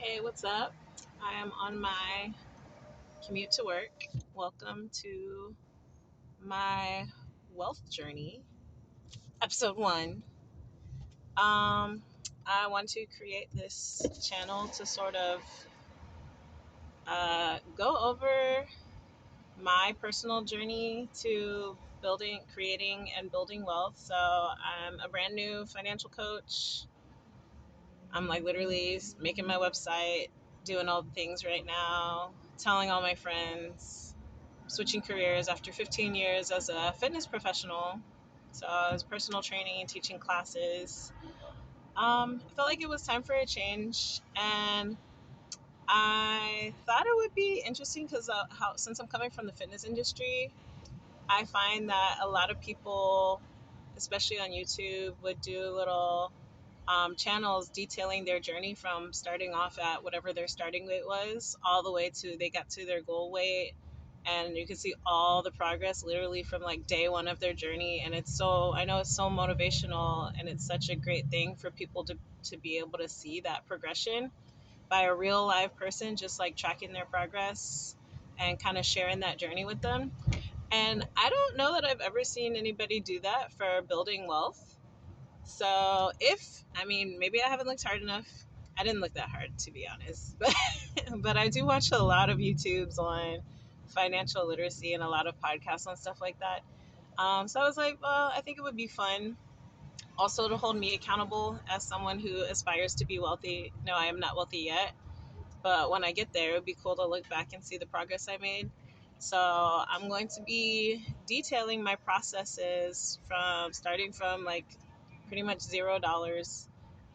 Hey, what's up? I am on my commute to work. Welcome to my wealth journey, episode one. I want to create this channel to sort of go over my personal journey to creating, and building wealth. So, I'm a brand new financial coach. I'm like literally making my website, doing all the things right now, telling all my friends, switching careers after 15 years as a fitness professional. So I was personal training and teaching classes. I felt like it was time for a change, and I thought it would be interesting because how since I'm coming from the fitness industry, I find that a lot of people, especially on YouTube, would do little channels detailing their journey from starting off at whatever their starting weight was all the way to they got to their goal weight, and you can see all the progress literally from like day one of their journey. And I know it's so motivational, and it's such a great thing for people to be able to see that progression by a real live person, just like tracking their progress and kind of sharing that journey with them. And I don't know that I've ever seen anybody do that for building wealth. So I mean, maybe I haven't looked hard enough. I didn't look that hard, to be honest. But I do watch a lot of YouTubes on financial literacy and a lot of podcasts on stuff like that. So I was like, well, I think it would be fun also to hold me accountable as someone who aspires to be wealthy. No, I am not wealthy yet, but when I get there, it would be cool to look back and see the progress I made. So I'm going to be detailing my processes from starting from like pretty much $0.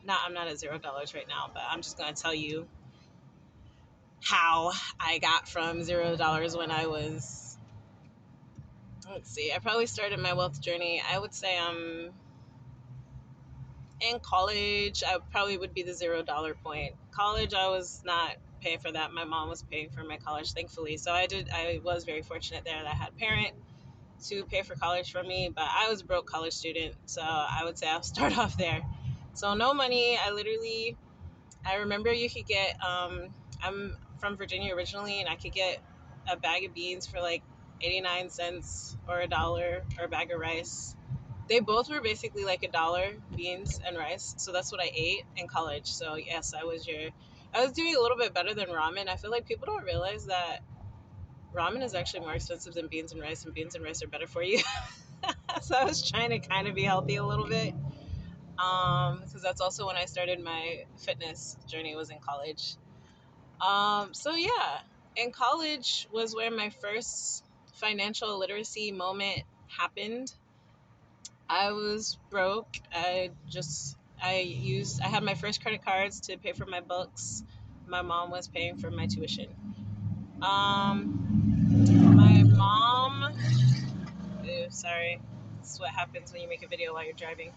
No, I'm not at $0 right now, but I'm just going to tell you how I got from $0 when I was, let's see, I probably started my wealth journey. I would say I'm in college. I probably would be the $0 point. College, I was not paying for that. My mom was paying for my college, thankfully. So I was very fortunate there that I had a parent to pay for college for me, but I was a broke college student. So I would say I'll start off there. So no money. I remember you could get, I'm from Virginia originally, and I could get a bag of beans for like 89 cents or a dollar, or a bag of rice. They both were basically like a dollar, beans and rice. So that's what I ate in college. So yes, I was doing a little bit better than ramen. I feel like people don't realize that ramen is actually more expensive than beans and rice, and beans and rice are better for you. So I was trying to kind of be healthy a little bit. Because that's also when I started my fitness journey, was in college. So yeah, in college was where my first financial literacy moment happened. I was broke. I had my first credit cards to pay for my books. My mom was paying for my tuition. My mom, sorry, this is what happens when you make a video while you're driving.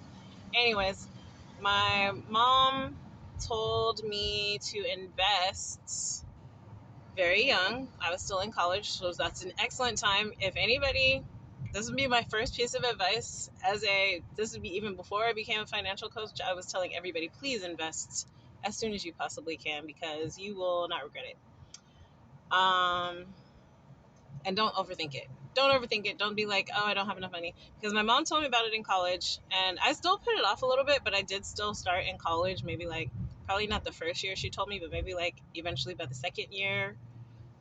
Anyways, my mom told me to invest very young. I was still in college, so that's an excellent time. If anybody, this would be my first piece of advice this would be even before I became a financial coach. I was telling everybody, please invest as soon as you possibly can, because you will not regret it. And don't overthink it. Don't overthink it. Don't be like, oh, I don't have enough money. Because my mom told me about it in college, and I still put it off a little bit, but I did still start in college, maybe like, probably not the first year she told me, but maybe like eventually by the second year.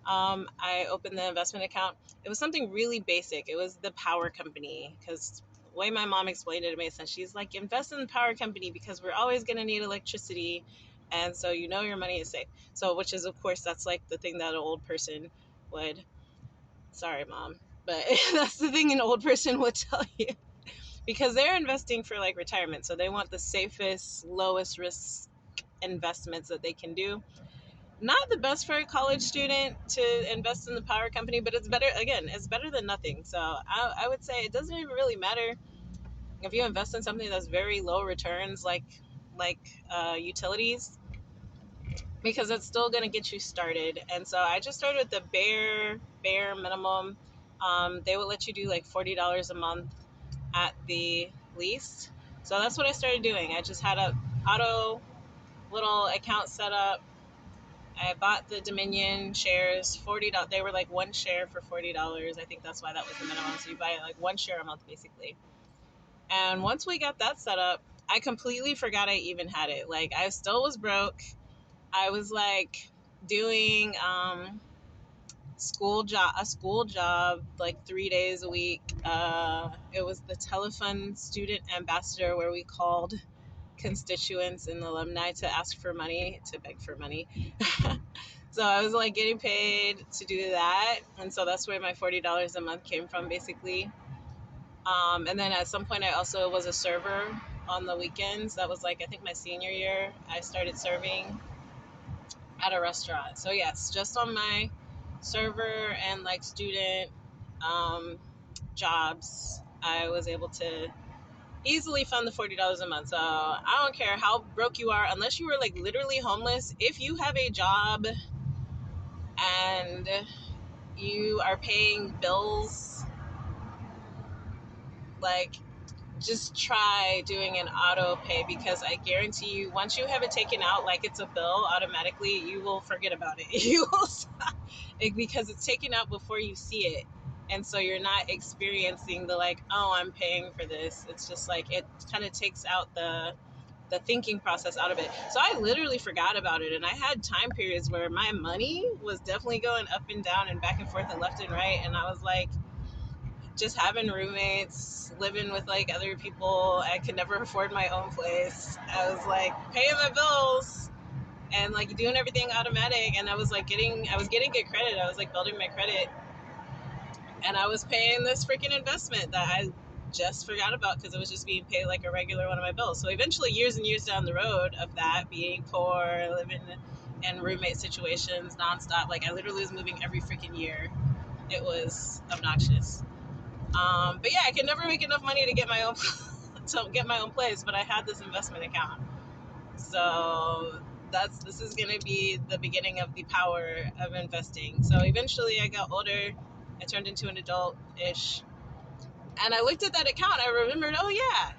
I opened the investment account. It was something really basic. It was the power company, because the way my mom explained it made sense. She's like, invest in the power company because we're always going to need electricity. And so your money is safe. So, which is, of course, that's like the thing that an old person would, sorry, mom, but that's the thing an old person would tell you, because they're investing for like retirement. So they want the safest, lowest risk investments that they can do. Not the best for a college student to invest in the power company, but it's better. Again, it's better than nothing. So I would say it doesn't even really matter if you invest in something that's very low returns, like utilities, because it's still going to get you started. And so I just started with the bare minimum. They will let you do like $40 a month at the least. So that's what I started doing. I just had a auto little account set up. I bought the Dominion shares, $40. They were like one share for $40. I think that's why that was the minimum. So you buy like one share a month basically. And once we got that set up, I completely forgot I even had it. Like I still was broke. I was like doing a school job like 3 days a week. It was the Telefund student ambassador where we called constituents and alumni to ask for money, to beg for money. So I was like getting paid to do that, and so that's where my $40 a month came from basically. And then at some point I also was a server on the weekends. That was like I think my senior year I started serving at a restaurant. So yes, just on my server and like student um, jobs, I was able to easily fund the $40 a month. So I don't care how broke you are, unless you were like literally homeless. If you have a job and you are paying bills, like just try doing an auto pay, because I guarantee you once you have it taken out like it's a bill automatically, you will forget about it. You will stop, because it's taken out before you see it, and so you're not experiencing the like, oh, I'm paying for this. It's just like it kind of takes out the thinking process out of it. So I literally forgot about it, and I had time periods where my money was definitely going up and down and back and forth and left and right, and I was like just having roommates, living with like other people. I could never afford my own place. I was like paying my bills and like doing everything automatic, and I was getting good credit. I was like building my credit, and I was paying this freaking investment that I just forgot about because it was just being paid like a regular one of my bills. So eventually, years and years down the road of that, being poor, living in roommate situations nonstop, like I literally was moving every freaking year. It was obnoxious. But yeah, I could never make enough money to get my own to get my own place, but I had this investment account. So this is gonna be the beginning of the power of investing. So eventually I got older, I turned into an adult ish, and I looked at that account. I remembered, oh yeah,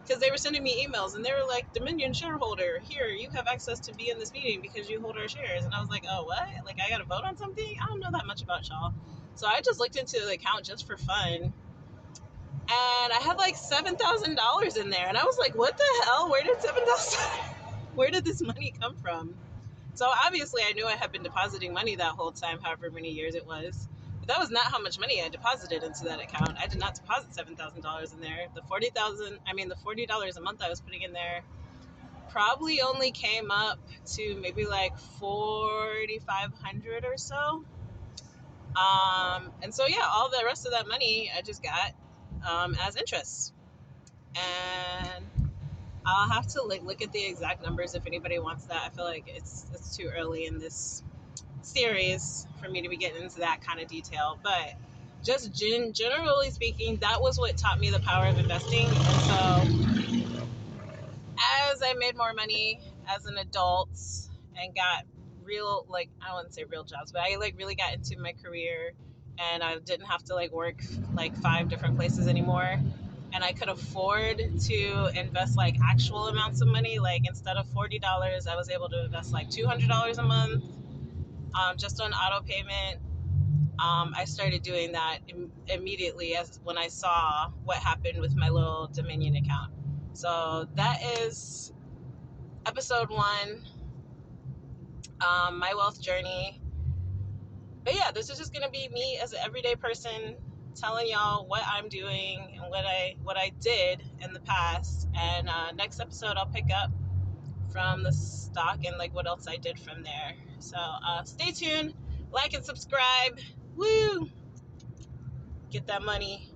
because they were sending me emails and they were like, Dominion shareholder, here, you have access to be in this meeting because you hold our shares. And I was like, oh, what? Like, I got to vote on something? I don't know that much about y'all. So I just looked into the account just for fun. And I had like $7,000 in there. And I was like, what the hell? Where did 7,000? Where did this money come from? So obviously I knew I had been depositing money that whole time, however many years it was. But that was not how much money I deposited into that account. I did not deposit $7,000 in there. The $40 a month I was putting in there probably only came up to maybe like 4,500 or so. And so yeah, all the rest of that money I just got as interest. And I'll have to like look at the exact numbers if anybody wants that. I feel like it's too early in this series for me to be getting into that kind of detail, but just generally speaking, that was what taught me the power of investing. And so as I made more money as an adult and got real, like, I wouldn't say real jobs, but I like really got into my career, and I didn't have to like work like 5 different places anymore, and I could afford to invest like actual amounts of money. Like instead of $40, I was able to invest like $200 a month, just on auto payment. I started doing that immediately as when I saw what happened with my little Dominion account. So that is episode 1, my wealth journey. But yeah, this is just gonna be me as an everyday person telling y'all what I'm doing and what I did in the past. And next episode, I'll pick up from the stock and like what else I did from there. So stay tuned, like and subscribe. Woo! Get that money.